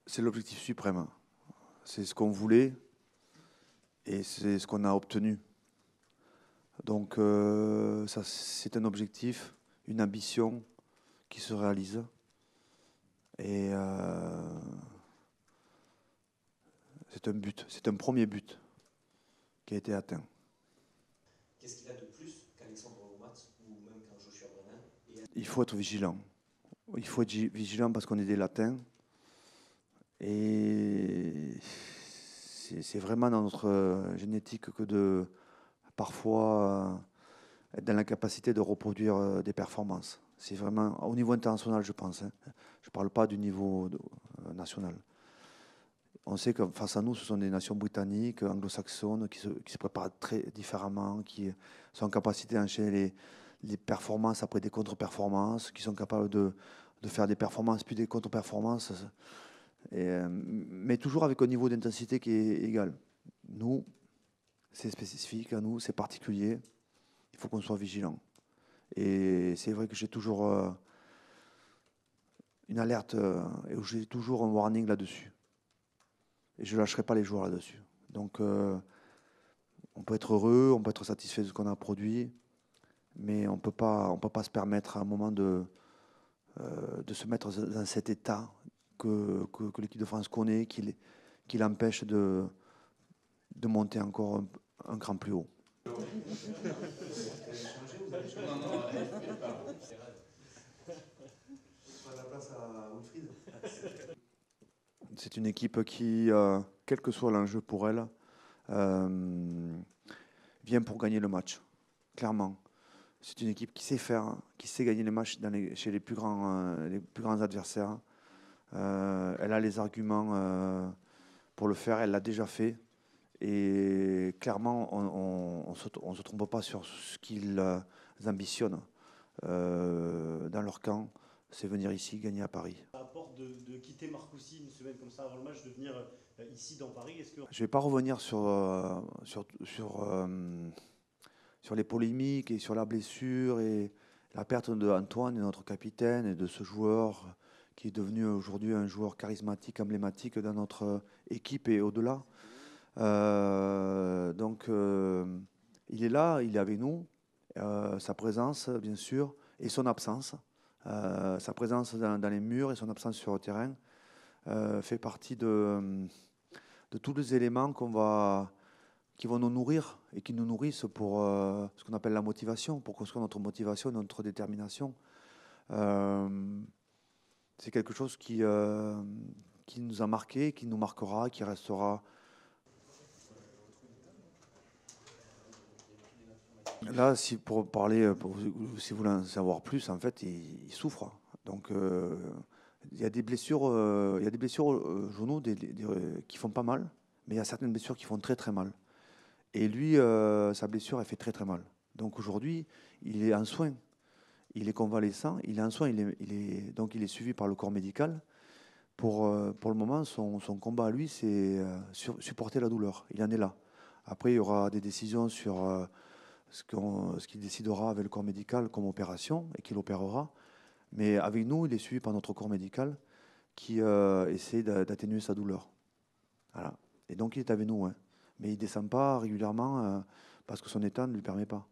C'est l'objectif suprême. C'est ce qu'on voulait et c'est ce qu'on a obtenu. Donc ça, c'est un objectif, une ambition qui se réalise. Et c'est un but, c'est un premier but qui a été atteint. Qu'est-ce qu'il a de plus qu'Alexandre Roumat ou même qu'un Joshua Brennan? Il faut être vigilant. Il faut être vigilant parce qu'on est des latins. Et c'est vraiment dans notre génétique que de parfois être dans la capacité de reproduire des performances. C'est vraiment au niveau international, je pense. Hein. Je ne parle pas du niveau national. On sait que face à nous, ce sont des nations britanniques, anglo-saxonnes, qui se préparent très différemment, qui sont en capacité d'enchaîner les performances après des contre-performances, qui sont capables de faire des performances puis des contre-performances, mais toujours avec un niveau d'intensité qui est égal. Nous, c'est spécifique à nous, c'est particulier. Il faut qu'on soit vigilant. Et c'est vrai que j'ai toujours une alerte et j'ai toujours un warning là-dessus. Et je ne lâcherai pas les joueurs là-dessus. Donc, on peut être heureux, on peut être satisfait de ce qu'on a produit, mais on peut pas se permettre à un moment de se mettre dans cet état que l'équipe de France connaît, qui l'empêche de monter encore un cran plus haut. C'est une équipe qui, quel que soit l'enjeu pour elle, vient pour gagner le match, clairement. C'est une équipe qui sait faire, qui sait gagner les matchs chez les plus grands adversaires. Elle a les arguments pour le faire, elle l'a déjà fait. Et clairement, on ne se trompe pas sur ce qu'ils ambitionnent dans leur camp, c'est venir ici gagner à Paris. Ça apporte de quitter Marcoussis une semaine comme ça avant le match, de venir ici dans Paris. Je ne vais pas revenir sur les polémiques et sur la blessure et la perte d'Antoine, notre capitaine, et de ce joueur qui est devenu aujourd'hui un joueur charismatique, emblématique dans notre équipe et au-delà. Donc, il est là, il est avec nous. Sa présence, bien sûr, et son absence. Sa présence dans les murs et son absence sur le terrain fait partie de tous les éléments qui vont nous nourrir et qui nous nourrissent pour ce qu'on appelle la motivation, pour construire notre motivation, notre détermination. C'est quelque chose qui nous a marqué, qui nous marquera, qui restera. Là, si pour parler, si vous voulez en savoir plus, en fait, il souffre. Donc, il y a des blessures, au genou qui font pas mal, mais il y a certaines blessures qui font très très mal. Et lui, sa blessure, elle fait très très mal. Donc aujourd'hui, il est en soins. Il est convalescent, il est en soins, donc il est suivi par le corps médical. Pour le moment, son combat à lui, c'est supporter la douleur. Il en est là. Après, il y aura des décisions sur ce qu'il décidera avec le corps médical comme opération et qu'il opérera. Mais avec nous, il est suivi par notre corps médical qui essaie d'atténuer sa douleur. Voilà. Et donc, il est avec nous. Hein. Mais il ne descend pas régulièrement parce que son état ne lui permet pas.